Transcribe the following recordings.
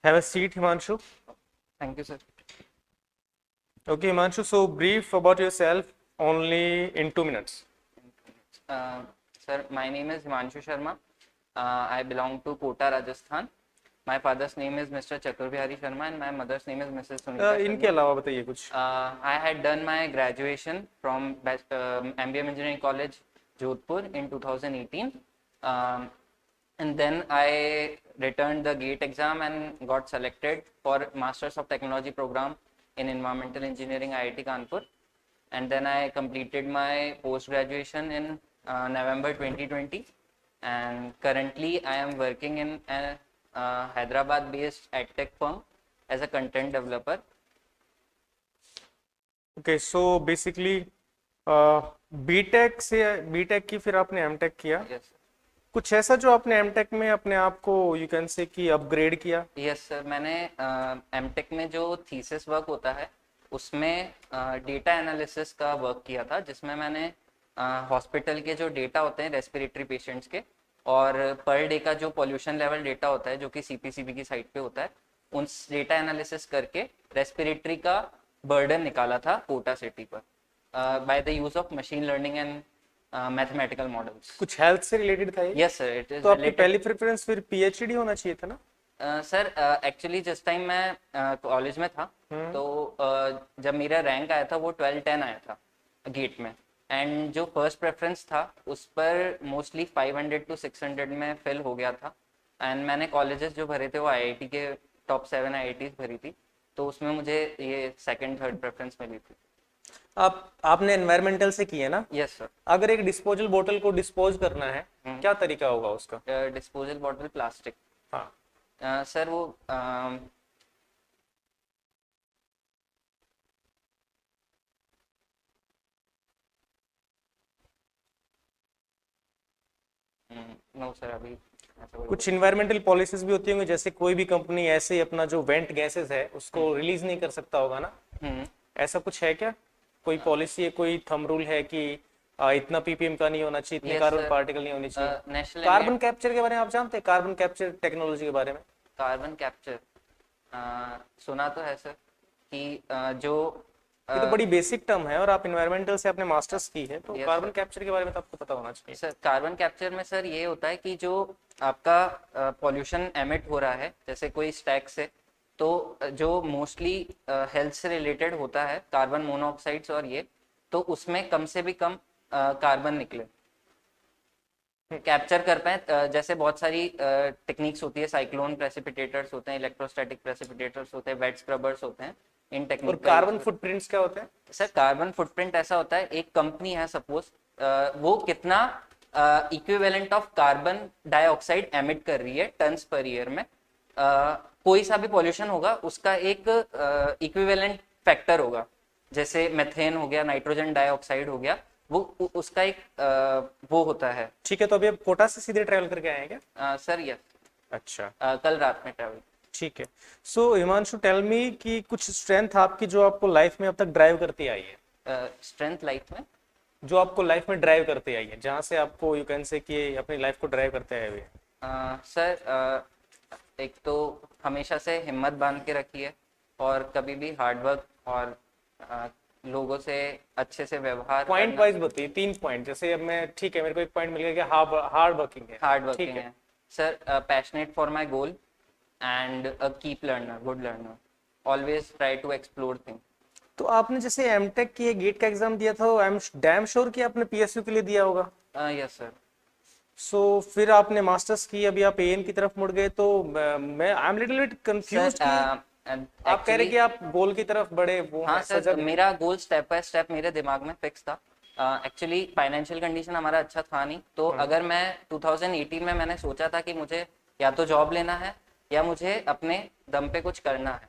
Have a seat, Himanshu. Thank you, sir. Okay, Himanshu, so brief about yourself only in 2 minutes. Uh, Sir, my name is Himanshu Sharma. I belong to Kota, Rajasthan. My father's name is Mr. Chaturbihari Sharma and my mother's name is Mrs. Sunita इनके Sharma. अलावा बताइए कुछ. I had done my graduation from MBM Engineering College, Jodhpur in 2018. Um, and then I returned the GATE exam and got selected for Masters of Technology program in Environmental Engineering, IIT Kanpur. And then I completed my post-graduation in November 2020. And currently I am working in a Hyderabad-based edtech firm as a content developer. Okay, so basically BTech से BTech की फिर आपने MTech किया. Yes, कुछ ऐसा जो आपने MTech में अपने आप को यू कैन से कि अपग्रेड किया. Yes sir. मैंने एमटेक में जो थीसिस वर्क होता है उसमें डेटा एनालिसिस का वर्क किया था, जिसमें मैंने हॉस्पिटल के जो डेटा होते हैं रेस्पिरेटरी पेशेंट्स के और पर डे का जो पोल्यूशन लेवल डेटा होता है जो कि सीपीसीबी की साइट पे होता है, उन डेटा एनालिसिस करके रेस्पिरेटरी का बर्डन निकाला था कोटा सिटी पर by the use of machine learning and mathematical models. कुछ हेल्थ से रिलेटेड था ये. यस सर, इट इज तो आपकी पहली प्रेफरेंस फिर पीएचडी होना चाहिए था ना. सर एक्चुअली जिस टाइम मैं कॉलेज में था तो जब मेरा रैंक आया था वो 1210 आया था गेट में, एंड जो फर्स्ट प्रेफरेंस था उस पर मोस्टली 500 to 600 में फिल हो गया था. एंड मैंने कॉलेजेस जो भरे थे वो आईआईटी के टॉप 7 आईआईटीज भरी थी, तो उसमें मुझे ये सेकंड थर्ड प्रेफरेंस मिली थी. आपने एनवायरमेंटल से किया ना. Yes sir. अगर एक डिस्पोजल बोतल को डिस्पोज करना है क्या तरीका होगा उसका. Disposal bottle plastic. हाँ. सर वो नो सर, अभी ऐसा कोई कुछ इन्वायरमेंटल पॉलिसीज भी होती होंगी, जैसे कोई भी कंपनी ऐसे ही अपना जो वेंट गैसेस है उसको रिलीज नहीं कर सकता होगा ना. ऐसा कुछ है क्या, कोई पॉलिसी है, कोई थंब रूल है कि इतना पीपीएम का नहीं होना चाहिए, इतने Yes, कार्बन sir. पार्टिकल नहीं होनी चाहिए. नेशनल कार्बन कैप्चर के बारे में आप जानते हैं, कार्बन कैप्चर टेक्नोलॉजी के बारे में. कार्बन कैप्चर सुना तो है सर कि जो ये तो बड़ी बेसिक टर्म है और आप इन्वायरमेंटल से आपने मास्टर्स की है, तो Yes, कार्बन sir. कैप्चर के बारे में तो आपको पता होना चाहिए. सर कार्बन कैप्चर में सर ये होता है कि जो आपका पॉल्यूशन एमिट हो रहा है जैसे कोई स्टैक से, तो जो मोस्टली हेल्थ से रिलेटेड होता है कार्बन मोनोऑक्साइड्स और ये, तो उसमें कम से भी कम कार्बन निकले, कैप्चर कर पाए. जैसे बहुत सारी टेक्निक्स होती है, साइक्लोन प्रेसिपिटेटर्स होते हैं, इलेक्ट्रोस्टैटिक प्रेसिपिटेटर्स होते हैं, वेट स्क्रबर्स होते हैं. इन और टेक्निक कार्बन फुटप्रिंट्स क्या होते हैं. सर कार्बन फुटप्रिंट ऐसा होता है, एक कंपनी है सपोज, वो कितना equivalent of carbon dioxide emit कर रही है टन्स पर ईयर में. कोई सा भी पॉल्यूशन होगा उसका एक इक्विवेलेंट फैक्टर होगा, जैसे मेथेन हो गया, नाइट्रोजन डाइऑक्साइड हो गया, वो उसका एक वो होता है. ठीक है, तो अभी आप कोटा से सीधे ट्रैवल करके आए हैं क्या. Sir yes. अच्छा. कल रात में ट्रैवल. ठीक है. सो हिमांशु, टेल मी कि कुछ स्ट्रेंथ आपकी जो आपको लाइफ में अब तक ड्राइव करती आई है. स्ट्रेंथ लाइफ में जो आपको लाइफ में ड्राइव करते आई है, जहां से आपको यू कैन से कि अपनी लाइफ को ड्राइव करते आए हुए हैं. सर एक तो हमेशा से हिम्मत बांध के रखी है और कभी भी हार्डवर्क और लोगों से अच्छे से व्यवहार पॉइंट वाइज बताइए, 3 पॉइंट. जैसे अब मैं, ठीक है, मेरे को एक पॉइंट मिल गया कि हार्ड वर्किंग है. हार्ड ठीक वर्किंग है. है sir. Passionate for my goal and a keep learner, good learner, always try to explore thing. तो आपने जैसे एमटेक की गेट का एग्जाम दिया था, आई एम डैम श्योर कि आपने पीएसयू के लिए दिया होगा. Yes sir. सो फिर आपने मास्टर्स की, अभी आप एएन की तरफ मुड़ गए, तो मैं I am little bit confused कि आप कह रहे कि आप गोल की तरफ बढ़े. वो हाँ ऐसा सर, मेरा गोल स्टेप बाय स्टेप मेरे दिमाग में फिक्स था. एक्चुअली फाइनेंशियल कंडीशन हमारा अच्छा था नहीं, तो अगर मैं 2018 में मैंने सोचा था कि मुझे या तो जॉब लेना है या मुझे अपने दम पे कुछ करना है,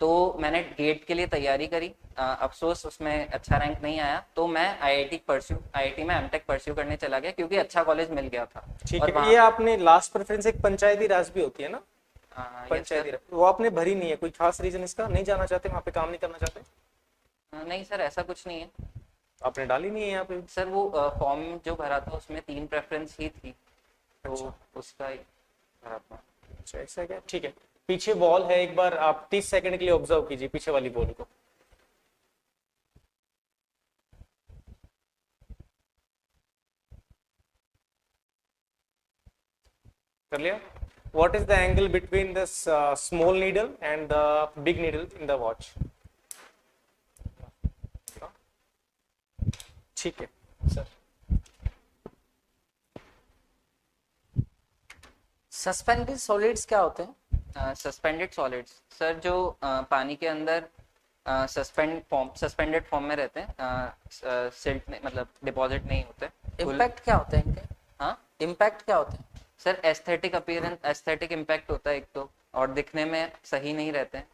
तो मैंने गेट के लिए तैयारी करी. अफसोस उसमें अच्छा रैंक नहीं आया, तो मैं आईआईटी में एमटेक परस्यू करने चला गया क्योंकि अच्छा कॉलेज मिल गया था. ठीक और है. ये आपने लास्ट प्रेफरेंस एक पंचायती राज भी होती है ना, yes, पंचायती sir. राज, वो आपने भरी नहीं है. कोई खास रीजन इसका, नहीं जाना चाहते वहाँ पे, काम नहीं करना चाहते. नहीं सर, ऐसा कुछ नहीं है आपने डाली नहीं है यहाँ पे. सर. वो फॉर्म जो भरा था उसमें 3 प्रेफरेंस ही थी, तो अच्छा. उसका ही भरा था. अच्छा, ऐसा है क्या. ठीक है. पीछे बॉल है, एक बार आप 30 सेकंड के लिए ऑब्जर्व कीजिए पीछे वाली बॉल को। कर लिया? What is the angle between this small needle and the big needle in the watch? ठीक है सर। सस्पेंडेड सॉलिड्स क्या होते हैं? सस्पेंडेड सॉलिड्स सर जो पानी के अंदर सस्पेंडेड फॉर्म में रहते हैं, सिल्ट मतलब डिपॉजिट नहीं होते। इम्पैक्ट क्या होते हैं इनके? हाँ इम्पैक्ट क्या होते हैं? Sir aesthetic appearance, aesthetic impact होता है एक तो, और दिखने में सही नहीं रहते हैं।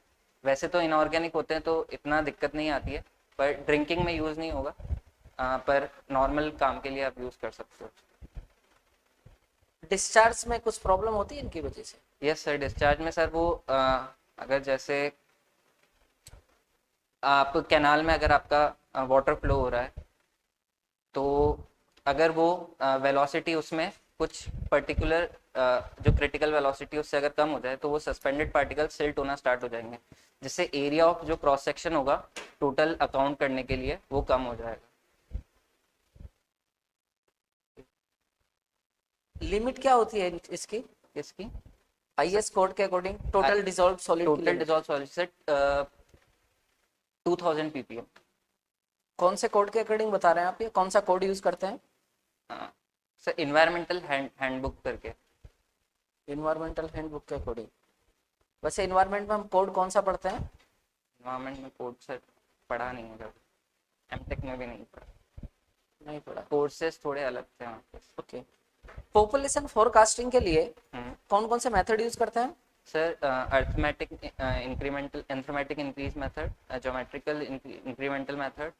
वैसे तो इनऑर्गेनिक होते हैं तो इतना दिक्कत नहीं आती है, पर ड्रिंकिंग में यूज़ नहीं होगा, पर नॉर्मल काम के लिए आप यूज़ कर सकते हो। डिस्चार्ज में कुछ प्रॉब्लम होती है इनकी वजह से? यस सर, डिस्चार्ज में सर वो अगर जैसे आप कैनाल में अगर आपका वाटर फ्लो हो रहा है तो अगर वो वेलोसिटी उसमें कुछ पर्टिकुलर जो क्रिटिकल वेलोसिटी उससे अगर कम हो जाए तो वो सस्पेंडेड पार्टिकल सिल्ट होना स्टार्ट हो जाएंगे, जिससे एरिया ऑफ जो क्रॉस सेक्शन होगा टोटल अकाउंट करने के लिए वो कम हो जाएगा। लिमिट क्या होती है इसकी? इसकी आईएस कोड के अकॉर्डिंग टोटल डिसॉल्व सॉलिड की टोटल लिमिट डिसॉल्व सॉलिड से 2000 ppm। कौन से कोड के अकॉर्डिंग बता रहे हैं आप? ये कौन सा कोड यूज करते हैं? सर इन्वायरमेंटल हैंडबुक करके। इन्वायरमेंटल हैंडबुक के अकॉर्डिंग। वैसे इन्वायरमेंट में हम कोड कौन सा पढ़ते हैं? इन्वायरमेंट में कोड सर पढ़ा नहीं है, जब एमटेक में भी नहीं पढ़ा। नहीं पढ़ा। कोर्सेज थोड़े अलग थे वहाँ पे। ओके। पॉपुलेशन फोरकास्टिंग के लिए कौन कौन से मेथड यूज करते हैं? Sir arithmetic incremental arithmetic increase method, geometrical incremental method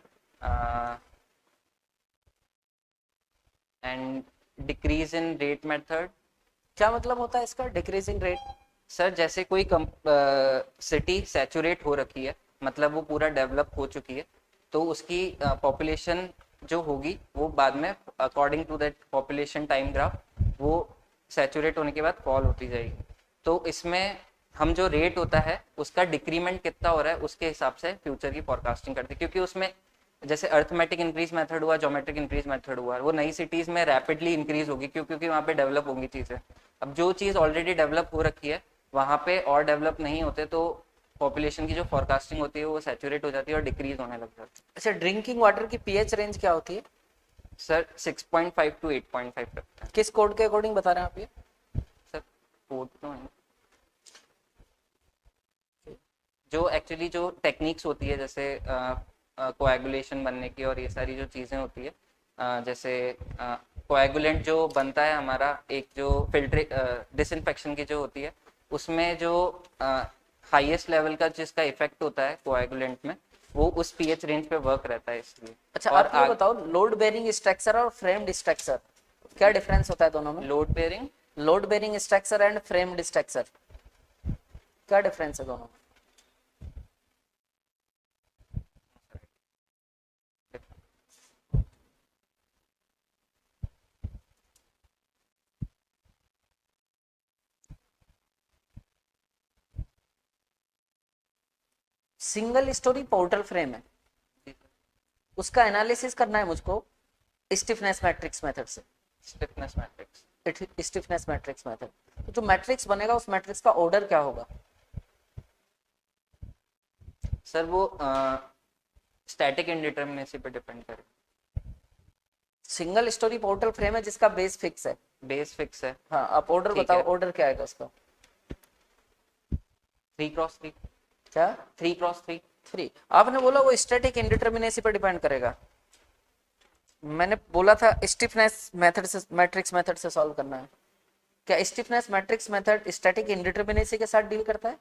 and decrease in rate method. क्या मतलब होता है इसका डिक्रीजिंग रेट? सर जैसे कोई सिटी सैचुरेट हो रखी है, मतलब वो पूरा डेवलप हो चुकी है, तो उसकी पॉपुलेशन जो होगी वो बाद में according to that population time graph वो सैचुरेट होने के बाद फॉल होती जाएगी। तो इसमें हम जो रेट होता है उसका डिक्रीमेंट कितना हो रहा है उसके हिसाब से फ्यूचर की फॉरकास्टिंग करते हैं, क्योंकि उसमें जैसे अर्थमेटिक इंक्रीज मेथड हुआ, ज्योमेट्रिक इंक्रीज मेथड हुआ, वो नई सिटीज में रैपिडली इंक्रीज होगी क्योंकि वहाँ पे डेवलप होंगी चीज़ें। अब जो चीज़ ऑलरेडी डेवलप हो रखी है वहाँ पे और डेवलप नहीं होते तो पॉपुलेशन की जो फॉरकास्टिंग होती है वो सैचुरेट हो जाती है और डिक्रीज होने लग जाती है। अच्छा, ड्रिंकिंग वाटर की पीएच रेंज क्या होती है? सर 6.5 to 8.5 रखता है। किस कोड के अकॉर्डिंग बता रहे हैं आप ये? सर कोड तो है जो एक्चुअली जो टेक्निक्स होती है जैसे कोएगुलेशन बनने की और ये सारी जो चीज़ें होती है, जैसे कोएगुलेंट जो बनता है हमारा, एक जो फिल्ट्रे डिसइंफेक्शन की जो होती है उसमें जो हाईएस्ट लेवल का जिसका इफेक्ट होता है कोएगुलेंट में वो उस पीएच रेंज पे वर्क रहता है इसलिए। अच्छा, आप ये बताओ, लोड बेरिंग स्ट्रक्चर और फ्रेम्ड स्ट्रक्चर क्या डिफरेंस होता है दोनों में? Load bearing structure and framed structure क्या डिफरेंस है दोनों में? सिंगल स्टोरी पोर्टल फ्रेम है, उसका एनालिसिस करना है मुझको स्टिफनेस मैट्रिक्स मेथड से। Stiffness matrix, stiffness matrix method, तो जो मैट्रिक्स बनेगा उस मैट्रिक्स का ऑर्डर क्या होगा? सर वो स्टैटिक इंडिटरमिनेसी पे डिपेंड करेगा। सिंगल स्टोरी पोर्टल फ्रेम है जिसका बेस फिक्स है। बेस फिक्स है। हाँ, आप ऑर्डर बताओ, ऑर्डर क्या आएगा उसका? 3x3। क्या? 3x3। 3। आपने बोला वो स्टैटिक इंडिटरमिनेसी पर डिपेंड करेगा। मैंने बोला था स्टिफनेस मेथड से, मैट्रिक्स मेथड से सॉल्व करना है। क्या stiffness matrix method static indeterminacy के साथ डील करता है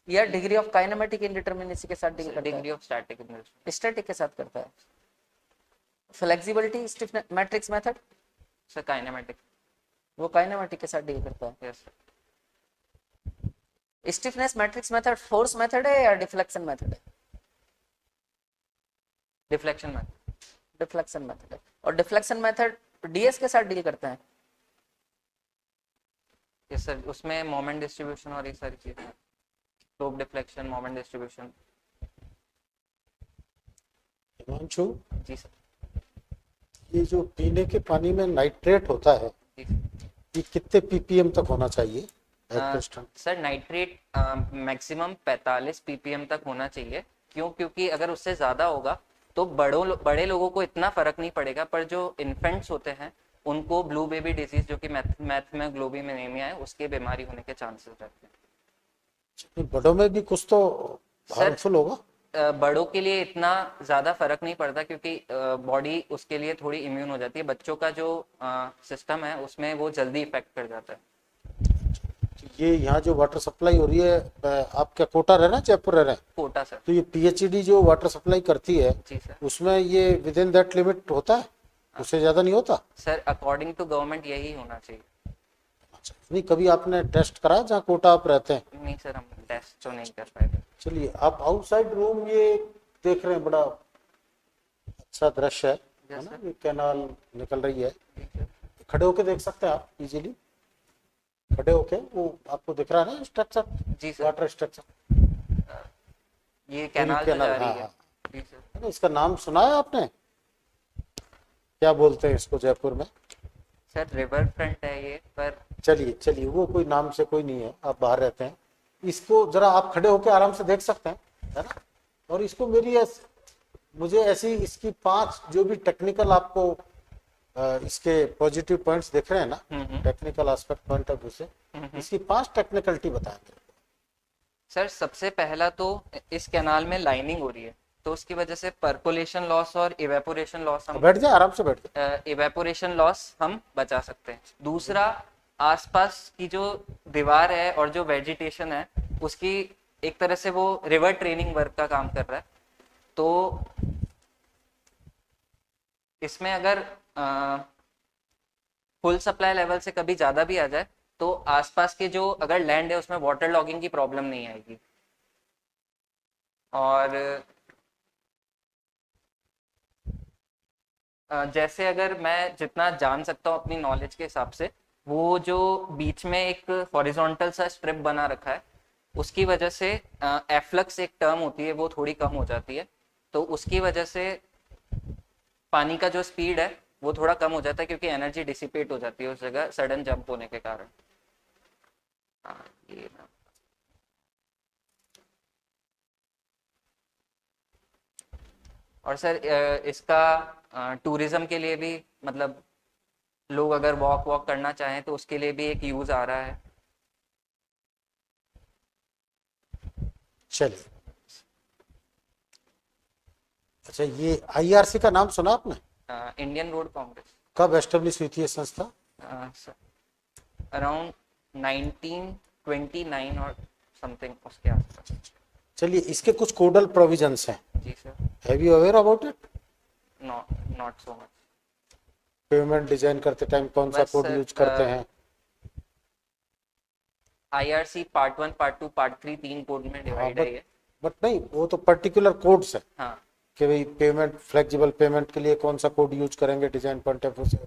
या डिग्री ऑफ काइनेमेटिक इंडिटरमिनेसी के साथ डील करता है? डिग्री ऑफ स्टैटिक स्टैटिक के साथ करता है। Flexibility stiffness matrix method sir kinematic, वो काइनेमेटिक के साथ डील करता है। Yes. Stiffness matrix method force method है या डिफ्लेक्शन मेथड है? Deflection method. डिफ्लेक्शन मेथड है। और डिफ्लेक्शन मेथड डीएस के साथ डील करता है। यस सर, उसमें मोमेंट डिस्ट्रीब्यूशन और ये सारी चीजें, slope deflection, moment distribution. Himanshu, जी सर। ये जो पीने के पानी में नाइट्रेट होता है, जी सर। ये कितने पीपीएम तक होना चाहिए as per standard? Sir nitrate maximum 45 ppm तक होना चाहिए। क्यों? क्योंकि अगर उससे ज़्यादा होगा तो बड़े लोगों को इतना फर्क नहीं पड़ेगा, पर जो इन्फेंट्स होते हैं उनको ब्लू बेबी डिजीज, जो कि मैथ में ग्लोबिमिनेमिया है, उसके बीमारी होने के चांसेस रहते हैं। बड़ों में भी कुछ तो सर हार्मफुल होगा? बड़ों के लिए इतना ज़्यादा फर्क नहीं पड़ता, क्योंकि बॉडी उसके लिए थोड़ी इम्यून हो जाती है। बच्चों का जो सिस्टम है उसमें वो जल्दी इफेक्ट कर जाता है। ये यहाँ जो वाटर सप्लाई हो रही है, आप क्या कोटा रह रहे हैं, जयपुर रह रहे हैं? कोटा सर। तो ये पीएचईडी जो वाटर सप्लाई करती है, जी सर। उसमें ये विद इन दैट लिमिट होता है, उससे ज्यादा नहीं होता? सर अकॉर्डिंग टू गवर्नमेंट यही होना चाहिए। अच्छा, नहीं कभी आपने टेस्ट करा जहाँ कोटा आप रहते हैं? नहीं सर, हम टेस्ट तो नहीं कर पाए। चलिए, आप आउटसाइड रूम ये देख रहे हैं, बड़ा अच्छा दृश्य है ना? ये कैनाल निकल रही है, खड़े होके देख सकते हैं आप इजीली, खड़े होके वो आपको दिख रहा है ना स्ट्रक्चर? जी सर। वाटर स्ट्रक्चर, ये कैनाल जो जा रही हाँ है। हाँ। जी सर। है ना? इसका नाम सुना है आपने? क्या बोलते हैं इसको जयपुर में? सर रिवर फ्रंट है ये, पर चलिए चलिए, वो कोई नाम से कोई नहीं है, आप बाहर रहते हैं। इसको जरा आप खड़े होकर आराम से देख सकते हैं, है ना? और इसको मुझे ऐसी इसकी 5 जो भी टेक्निकल आपको इसके पॉजिटिव पॉइंट्स दिख रहे हैं ना, technical aspect point of view से, इसकी 5 टेक्निकलिटी बताएंगे। सर सबसे पहला तो इस कैनाल में लाइनिंग हो रही है, तो उसकी वजह से पर्कोलेशन लॉस और इवेपोरेशन लॉस हम बैठ जाए, आराम से बैठ जाए। इवेपोरेशन लॉस हम बचा सकते हैं। दूसरा, आसपास की जो दीवार है और जो वेजिटेशन है उसकी एक तरह से वो रिवर ट्रेनिंग वर्क का काम कर रहा है। तो इसमें अगर फुल सप्लाई लेवल से कभी ज़्यादा भी आ जाए तो आसपास के जो अगर लैंड है उसमें वाटर लॉगिंग की प्रॉब्लम नहीं आएगी। और जैसे अगर मैं जितना जान सकता हूँ अपनी नॉलेज के हिसाब से, वो जो बीच में एक हॉरिजॉन्टल सा स्ट्रिप बना रखा है उसकी वजह से एफ्लक्स एक टर्म होती है वो थोड़ी कम हो जाती है। तो उसकी वजह से पानी का जो स्पीड है वो थोड़ा कम हो जाता है, क्योंकि एनर्जी डिसिपेट हो जाती है उस जगह सडन जंप होने के कारण। ये ना। और सर इसका टूरिज्म के लिए भी, मतलब लोग अगर वॉक करना चाहें तो उसके लिए भी एक यूज आ रहा है। चलिए, अच्छा, ये आईआरसी का नाम सुना आपने? Indian road Congress. कब एस्टेब्लिश हुई थी ये संस्था? अराउंड 1929 और समथिंग उसके आसपास। चलिए, इसके कुछ कोडल प्रोविजंस हैं। जी sir. Have you aware about it? Not so much. Pavement design करते टाइम कौन सा बस कोड सर, यूज करते हैं? आईआरसी पार्ट 1, पार्ट 2, पार्ट 3 तीन कोड में डिवाइड है ये। बट नहीं, वो तो पर्टिकुलर कोड्स है हाँ कि भाई पेमेंट, फ्लेक्सिबल पेमेंट के लिए कौन सा कोड यूज करेंगे डिजाइन पॉइंट ऑफ व्यू से,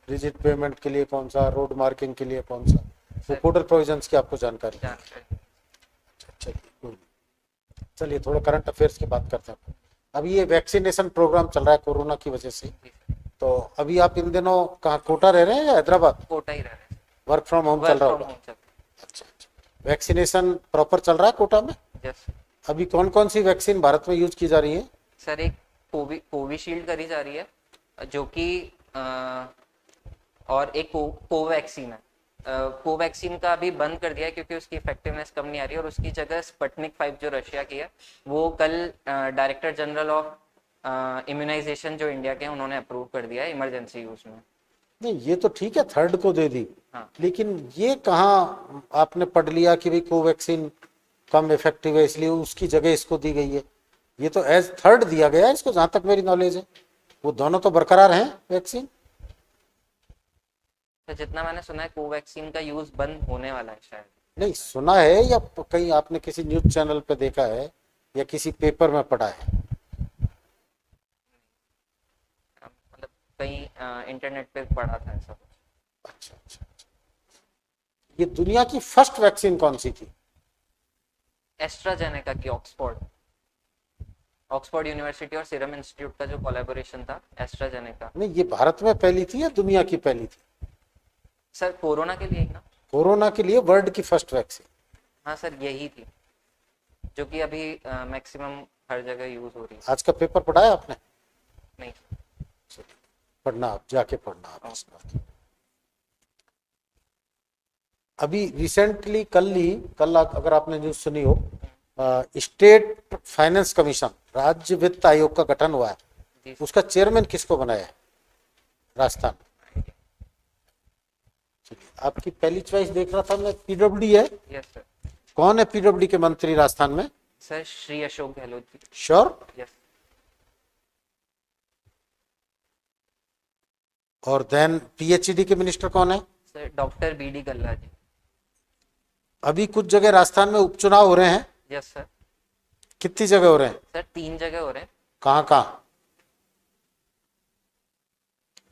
रिजिड पेमेंट के लिए कौन सा, रोड मार्किंग के लिए कौन सा, वो कोडल प्रोविजंस की आपको जानकारी है? चलिए, कोई नहीं। चलिए, थोड़ा करंट अफेयर्स की बात करते हैं। अभी ये वैक्सीनेशन प्रोग्राम चल रहा है कोरोना की वजह से, तो अभी आप इन दिनों कहाँ, कोटा रह रहे हैं या हैदराबाद? कोटा ही रह रहे हैं। वर्क फ्रॉम होम चल रहा होगा? अच्छा अच्छा। वैक्सीनेशन प्रॉपर चल रहा है कोटा में? यस। अभी कौन कौन सी वैक्सीन भारत में यूज की जा रही है? सर एक कोविशील्ड करी जा रही है, जो कि और एक कोवैक्सीन है। कोवैक्सीन का अभी बंद कर दिया है क्योंकि उसकी इफेक्टिवनेस कम नहीं आ रही है, और उसकी जगह स्पुतनिक 5 जो रशिया की है, वो कल डायरेक्टर जनरल ऑफ इम्यूनाइजेशन जो इंडिया के हैं उन्होंने अप्रूव कर दिया है इमरजेंसी यूज में। नहीं, ये तो ठीक है, थर्ड को दे दी। हाँ। लेकिन ये कहाँ आपने पढ़ लिया कि भाई कोवैक्सीन कम इफेक्टिव है इसलिए उसकी जगह इसको दी गई है? ये तो एज थर्ड दिया गया है इसको, जहां तक मेरी नॉलेज है। वो दोनों तो बरकरार हैं वैक्सीन। तो जितना मैंने सुना है कोवैक्सीन का यूज बंद होने वाला है शायद। नहीं, सुना है या कहीं आपने किसी न्यूज चैनल पे देखा है या किसी पेपर में पढ़ा है? मतलब कहीं इंटरनेट पे पढ़ा था ऐसा कुछ। अच्छा अच्छा अच्छा। ये दुनिया की फर्स्ट वैक्सीन कौन सी थी? एस्ट्राजेनेका की ऑक्सफोर्ड यूनिवर्सिटी और सीरम इंस्टीट्यूट का जो कोलैबोरेशन था, एस्ट्राजेनेका। नहीं, ये भारत में पहली थी या दुनिया की पहली थी? सर कोरोना के लिए ही ना? कोरोना के लिए वर्ल्ड की फर्स्ट वैक्सीन। हाँ सर, यही थी जो कि अभी मैक्सिमम हर जगह यूज हो रही है। आज का पेपर पढ़ा है आपने? नहीं। पढ़ना, आप जाके पढ़ना आप इस बात। अभी रिसेंटली कल अगर आपने न्यूज सुनी हो, स्टेट फाइनेंस कमीशन, राज्य वित्त आयोग का गठन हुआ है। जी। उसका चेयरमैन किसको बनाया है? राजस्थान। चलिए, आपकी पहली चॉइस देख रहा था मैं, पीडब्ल्यूडी है। Yes sir. कौन है पीडब्ल्यूडी के मंत्री राजस्थान में? Sir Shri Ashok Gehlot ji. Sure? Yes. और देन पीएचईडी के मिनिस्टर कौन है? सर डॉक्टर बी डी कल्ला जी। अभी कुछ जगह राजस्थान में उपचुनाव हो रहे हैं। Yes sir. कितनी जगह हो रहे हैं? सर 3 जगह हो रहे हैं। कहाँ कहाँ?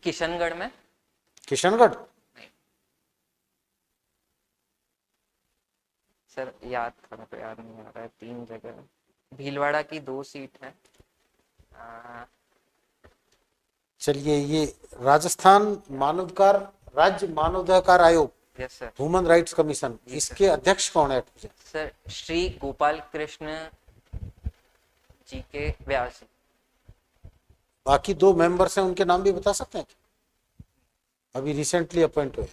किशनगढ़ में। किशनगढ़? सर याद थोड़ा तो याद नहीं आ रहा है, 3 जगह। भीलवाड़ा की 2 सीट है। चलिए, ये राजस्थान राज्य मानवाधिकार आयोग, yes sir. Human rights commission, इसके अध्यक्ष कौन है? सर श्री गोपाल कृष्ण जी के व्यास जी। बाकी 2 मेंबर्स हैं, उनके नाम भी बता सकते हैं? अभी रिसेंटली अपॉइंट हुए,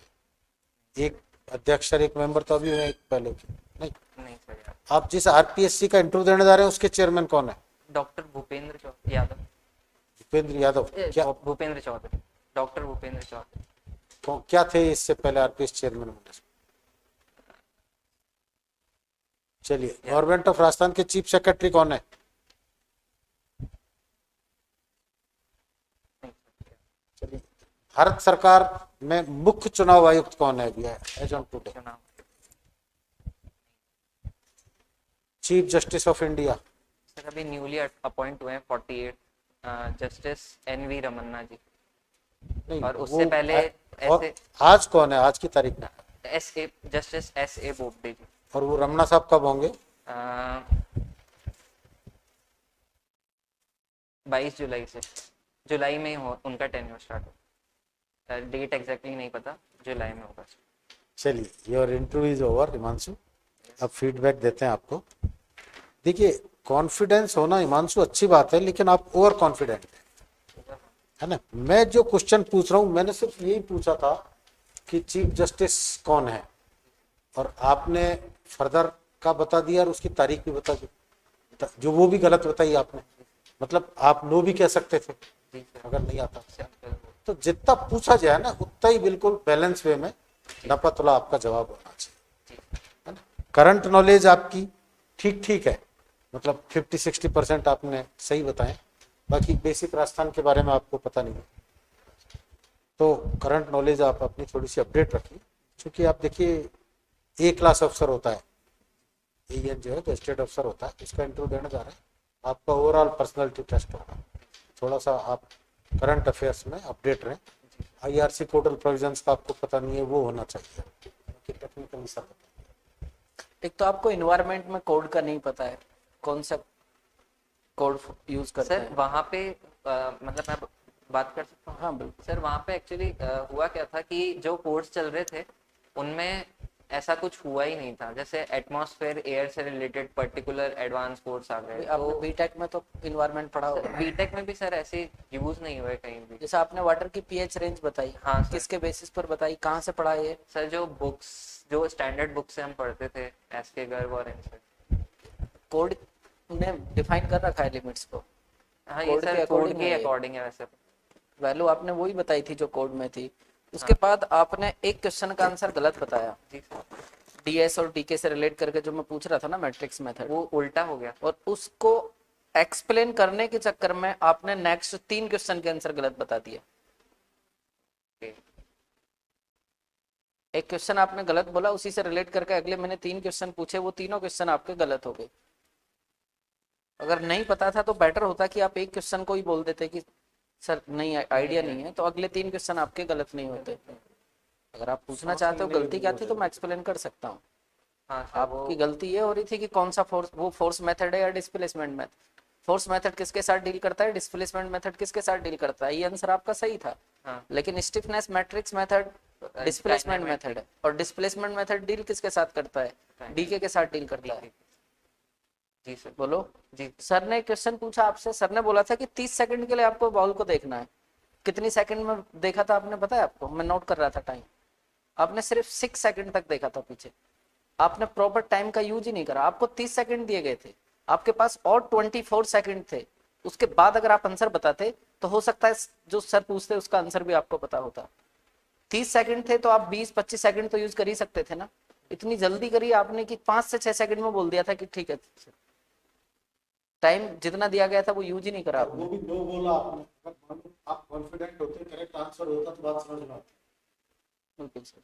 एक अध्यक्ष और एक मेंबर तो अभी हुए, एक पहले के नहीं। नहीं सर यार। आप जिस आरपीएससी का इंटरव्यू देने जा रहे हैं उसके चेयरमैन कौन है? डॉक्टर भूपेंद्र यादव। भूपेंद्र यादव। क्या भूपेंद्र चौधरी, डॉक्टर भूपेंद्र चौधरी। क्या थे इससे पहले आरपीएस चेयरमैन होने से? चलिए, गवर्नमेंट ऑफ राजस्थान के चीफ सेक्रेटरी कौन है? चलिए, भारत सरकार में मुख्य चुनाव आयुक्त कौन है? As on today chief justice of India. Sir अभी न्यूली अपॉइंट हुए हैं 48 जस्टिस एन.वी. रमन्ना जी। नहीं, और उससे पहले और ऐसे आज कौन है, आज की तारीख में? Justice SA. बोबडे जी। और वो रमना साहब कब होंगे? 22 जुलाई से, जुलाई में हो उनका टेन्योर स्टार्ट हो। डेट एग्जैक्टली नहीं पता, जुलाई में होगा। चलिए, your interview is over Himanshu. अब फीडबैक देते हैं आपको। देखिए, कॉन्फिडेंस होना हिमांशु अच्छी बात है, लेकिन आप ओवर कॉन्फिडेंट है ना। मैं जो क्वेश्चन पूछ रहा हूं, मैंने सिर्फ यही पूछा था कि चीफ जस्टिस कौन है, और आपने फर्दर का बता दिया और उसकी तारीख भी बता दी, जो वो भी गलत बताई आपने। मतलब आप नो भी कह सकते थे अगर नहीं आता। तो जितना पूछा जाए ना, उतना ही बिल्कुल बैलेंस वे में नपा तुला आपका जवाब होना चाहिए, है ना। करंट नॉलेज आपकी ठीक ठीक है, मतलब 50-60% आपने सही बताए। बाकी बेसिक राजस्थान के बारे में आपको पता नहीं है, तो करंट नॉलेज आप अपनी थोड़ी सी अपडेट रखिए। क्योंकि आप देखिए, ए क्लास अफसर होता है, एएन जो है गजेटेड अफसर होता है, उसका इंटरव्यू देने जा रहे हैं, आपका ओवरऑल पर्सनालिटी टेस्ट होगा। थोड़ा सा आप करंट अफेयर्स में अपडेट रहें। आईआरसी पोर्टल प्रोविजंस का आपको पता नहीं है, वो होना चाहिए। टेक्निकली सब एक तो आपको इन्वायरमेंट में कोड का नहीं पता है, कौन सा कोड यूज करते सर हैं? वहाँ पे मतलब मैं बात कर सकता हूँ? हाँ बिल्कुल। सर वहाँ पे एक्चुअली हुआ क्या था कि जो कोर्स चल रहे थे उनमें ऐसा कुछ हुआ ही नहीं था। जैसे एटमॉस्फेयर एयर से रिलेटेड पर्टिकुलर एडवांस कोर्स आ गए। आपने बीटेक में तो इन्वायरमेंट पढ़ा होगा। बीटेक में भी सर ऐसे यूज नहीं हुए कहीं भी। जैसे आपने वाटर की पीएच रेंज बताई, हाँ सर। किसके बेसिस पर बताई, कहाँ से पढ़ा ये? सर जो बुक्स, जो स्टैंडर्ड बुक्स से हम पढ़ते थे, एसके गर्ग और इनसे। कोड ने डिफाइन कर रखा है लिमिट्स को। हाँ ये कोड के सर कोड according के है ये। अकॉर्डिंग है वैसे। वैल्यू आपने वही बताई थी जो कोड में थी। उसके बाद आपने एक क्वेश्चन का आंसर गलत बताया, जी सर। डीएस और डीके से रिलेट करके, जो मैं पूछ रहा था ना मैट्रिक्स मेथड, वो उल्टा हो गया। और उसको एक्सप्लेन करने के चक्कर में आपने नेक्स्ट 3 क्वेश्चन के आंसर गलत बता दिए। एक क्वेश्चन आपने गलत बोला, उसी से रिलेट करके अगले मैंने 3 क्वेश्चन पूछे, वो तीनों क्वेश्चन आपके गलत हो गए। अगर नहीं पता था तो बेटर होता कि आप एक क्वेश्चन को ही बोल देते कि सर नहीं आइडिया नहीं है, तो अगले 3 क्वेश्चन आपके गलत नहीं होते। अगर आप पूछना चाहते हो गलती क्या थी तो मैं एक्सप्लेन कर सकता हूँ। हाँ सर, आपकी गलती ये हो रही थी कि कौन सा फोर्स, वो फोर्स मेथड है या डिस्प्लेसमेंट मेथड। फोर्स मेथड किसके साथ डील करता है, डिस्प्लेसमेंट मेथड किसके साथ डील करता है, ये आंसर आपका सही था। हाँ। लेकिन stiffness matrix method displacement method है, और डिस्प्लेसमेंट मेथड डील किसके साथ करता है, डीके के साथ डील करता है। जी सर। बोलो। जी सर ने क्वेश्चन पूछा आपसे, सर ने बोला था कि 30 सेकंड के लिए आपको बॉल को देखना है। कितनी सेकंड में देखा था आपने, पता है आपको? मैं नोट कर रहा था टाइम। आपने सिर्फ 6 सेकंड तक देखा था पीछे। आपने प्रॉपर टाइम का यूज ही नहीं करा। आपको 30 सेकंड दिए गए थे, आपके पास और 24 सेकंड थे। उसके बाद अगर आप आंसर बताते तो हो सकता है जो सर पूछते उसका आंसर भी आपको पता होता। 30 सेकंड थे तो आप 20-25 सेकंड तो यूज कर ही सकते थे ना। इतनी जल्दी करी आपने कि 5 से 6 सेकंड में बोल दिया था कि ठीक है। टाइम जितना दिया गया था वो यूज ही नहीं करा आपने। वो भी दो बोला आपने, अगर आप कॉन्फिडेंट होते, करेक्ट आंसर होता तो बात समझ में आती। बिल्कुल सर।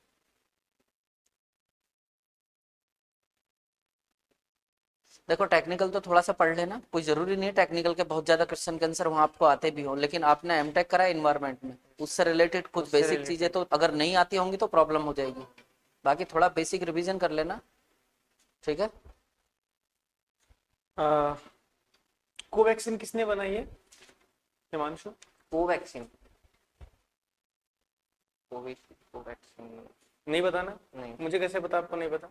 देखो टेक्निकल तो थोड़ा सा पढ़ लेना, कोई जरूरी नहीं है टेक्निकल के बहुत ज्यादा क्वेश्चन के आंसर वहां आपको आते भी हो, लेकिन आपने एमटेक करा एनवायरनमेंट में, उससे रिलेटेड कुछ बेसिक चीजें तो अगर नहीं आती होंगी तो प्रॉब्लम हो जाएगी। बाकी थोड़ा बेसिक रिवीजन कर लेना, ठीक है। कोवैक्सीन किसने बनाई है हिमांशु? कोवैक्सीन, कोवैक्सीन नहीं बताना? नहीं। मुझे कैसे पता आपको नहीं पता?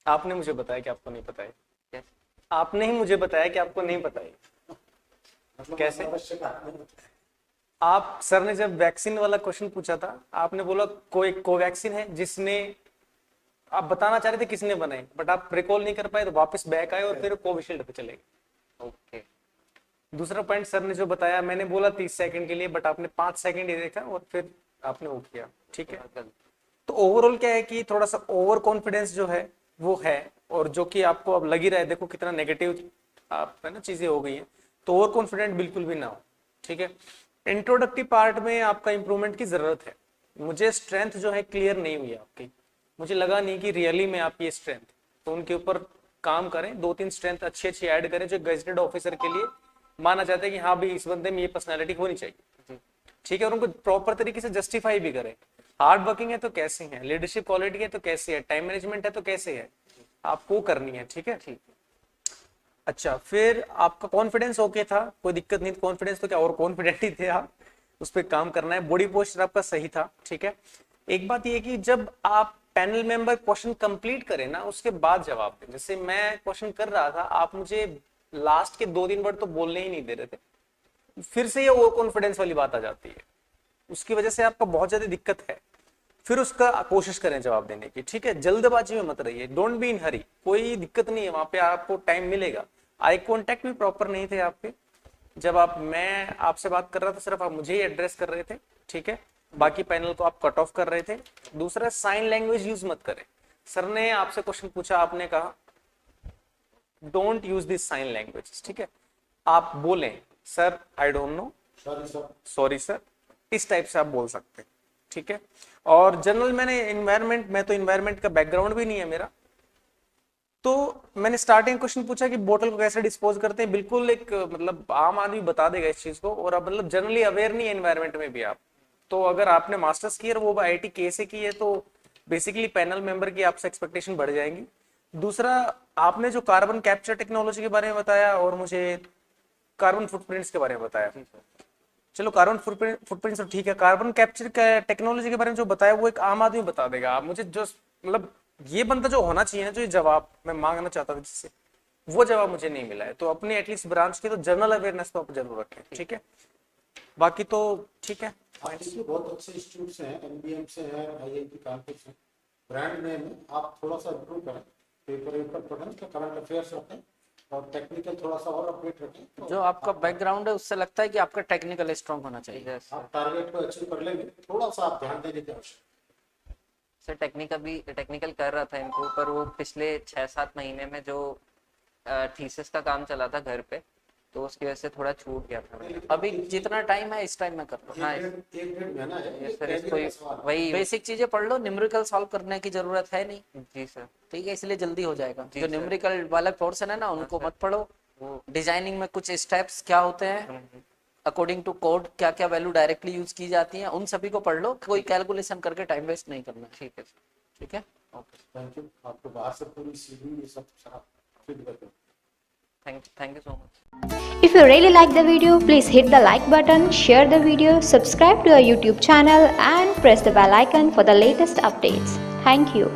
आपने मुझे बताया कि आपको नहीं पता है। Yes. आपने ही मुझे बताया कि आपको नहीं पता है। मतलब कैसे? आवश्यक आपने बताया। आप सर ने जब वैक्सीन वाला क्वेश्चन पूछा था, आपने बोला कोई कोवैक्सीन है, जिसने आप बताना चाह रहे थे किसने बनाई, बट आप रिकॉल नहीं कर पाए तो वापस बैक आए और फिर कोविशील्ड पे चले गए। ओके। दूसरा पॉइंट सर ने जो बताया, मैंने बोला 30 सेकंड के लिए, बट आपने 5 सेकंड ही देखा और फिर आपने वो किया। ठीक है, तो ओवरऑल क्या है कि थोड़ा सा ओवर कॉन्फिडेंस जो है वो है, और जो कि आपको अब लग ही रहा है, देखो कितना नेगेटिव आप है ना चीजें हो गई हैं, तो ओवर कॉन्फिडेंट बिल्कुल भी ना हो। ठीक है, इंट्रोडक्टिव पार्ट में आपका इंप्रूवमेंट की जरूरत है। मुझे स्ट्रेंथ जो है क्लियर नहीं हुई आपकी, मुझे लगा नहीं कि रियली में आपकी ये स्ट्रेंथ, तो उनके ऊपर काम करें, 2-3 स्ट्रेंथ अच्छी अच्छी ऐड करें जो गजेटेड ऑफिसर के लिए माना जाता है कि हाँ भाई इस बंदे में ये पर्सनैलिटी होनी चाहिए। ठीक है, और उनको प्रॉपर तरीके से जस्टिफाई भी करें। हार्ड वर्किंग है तो कैसे है, लीडरशिप क्वालिटी है तो कैसे है, टाइम मैनेजमेंट है तो कैसे है, आपको करनी है। ठीक है, ठीक। अच्छा, फिर आपका कॉन्फिडेंस ओके था, कोई दिक्कत नहीं, कॉन्फिडेंस तो क्या और कॉन्फिडेंट ही थे आप, उस पर काम करना है। बॉडी पोस्चर आपका सही था। ठीक है, एक बात ये कि जब आप पैनल मेंबर क्वेश्चन कंप्लीट करें ना, उसके बाद जवाब दें। जैसे मैं क्वेश्चन कर रहा था, आप मुझे लास्ट के 2-3 वर्ड तो बोलने ही नहीं दे रहे थे, फिर से ये ओवर कॉन्फिडेंस वाली बात आ जाती है, उसकी वजह से आपका बहुत ज्यादा दिक्कत है। फिर उसका कोशिश करें जवाब देने की। ठीक है, जल्दबाजी में मत रहिए, डोंट बी इन हरी, कोई दिक्कत नहीं है, वहां पे आपको टाइम मिलेगा। आई कांटेक्ट भी प्रॉपर नहीं थे आपके, जब मैं आपसे बात कर रहा था सिर्फ आप मुझे ही एड्रेस कर रहे थे। ठीक है, बाकी पैनल को आप कट ऑफ कर रहे थे। दूसरा, साइन लैंग्वेज यूज मत करें। सर ने आपसे क्वेश्चन पूछा, आपने कहा don't use this sign language. ठीक है, आप बोलें sir I don't know, sorry sir, इस टाइप से आप बोल सकते हैं। ठीक है, और जनरल मैं तो इन्वायरमेंट का बैकग्राउंड भी नहीं है मेरा, तो मैंने स्टार्टिंग क्वेश्चन पूछा कि बोतल को कैसे डिस्पोज करते हैं, बिल्कुल एक मतलब आम आदमी बता देगा इस चीज को, और अब मतलब जनरली अवेयर नहीं है एनवायरमेंट में भी आप। तो अगर आपने मास्टर्स की है और वो IIT के से की है, तो बेसिकली पैनल मेंबर की आपसे एक्सपेक्टेशन बढ़ जाएंगी। दूसरा, आपने जो कार्बन कैप्चर टेक्नोलॉजी के बारे में बताया और मुझे कार्बन फुटप्रिंट्स के बारे में बताया, चलो कार्बन फुटप्रिंट्स तो ठीक है, कार्बन कैप्चर टेक्नोलॉजी के बारे में जो बताया वो एक आम आदमी बता देगा। आप मुझे जो मतलब ये बंदा जो होना चाहिए ना, जो ये जवाब मैं मांगना चाहता था जिससे, वो जवाब मुझे नहीं मिला है। तो अपने एटलीस्ट ब्रांच की तो जनरल अवेयरनेस तो आप जरूर रखें। ठीक है, बाकी तो ठीक है। देखिए बहुत अच्छे इंस्टीट्यूट्स हैं, एनबीएम से है, IIT कानपुर से, ब्रांड नेम है, आप थोड़ा सा इम्प्रूव करें, पेपर पढ़ें, करंट अफेयर्स रखें और टेक्निकल थोड़ा सा और अपडेट रखें। तो जो आपका बैकग्राउंड है उससे लगता है कि आपका टेक्निकल स्ट्रांग होना चाहिए। आप टारगेट को अचीव कर लेंगे, थोड़ा सा आप ध्यान देने की आवश्यकता। सर टेक्निकल कर रहा था इनको, पर वो पिछले 6-7 महीने में जो थीसिस का काम चला था घर पे, तो उसकी वजह से थोड़ा छूट गया था। अभी जितना टाइम है इस टाइम में कर लो। हाँ, एक डेढ़ महीना है, ये सर एक इसको का सवाल है। वही। बेसिक चीजें पढ़ लो, न्यूमेरिकल सॉल्व करने की जरूरत है नहीं। जी सर। ठीक है, इसलिए जल्दी हो जाएगा। जी जो सर। न्यूमेरिकल वाला पोर्शन है ना उनको सर। मत पढ़ो। वो डिजाइनिंग में कुछ स्टेप्स क्या होते हैं, अकॉर्डिंग टू कोड क्या क्या वैल्यू डायरेक्टली यूज की जाती है, उन सभी को पढ़ लो, कोई कैलकुलेशन करके टाइम वेस्ट नहीं करना है। ठीक है सर। ठीक है, ओके, थैंक यू। आपको बाहर से पूरी सीढ़ी ये सब सारा फीडबैक है। Thank you so much. If you really like the video, please hit the like button, share the video, subscribe to our YouTube channel and press the bell icon for the latest updates. Thank you.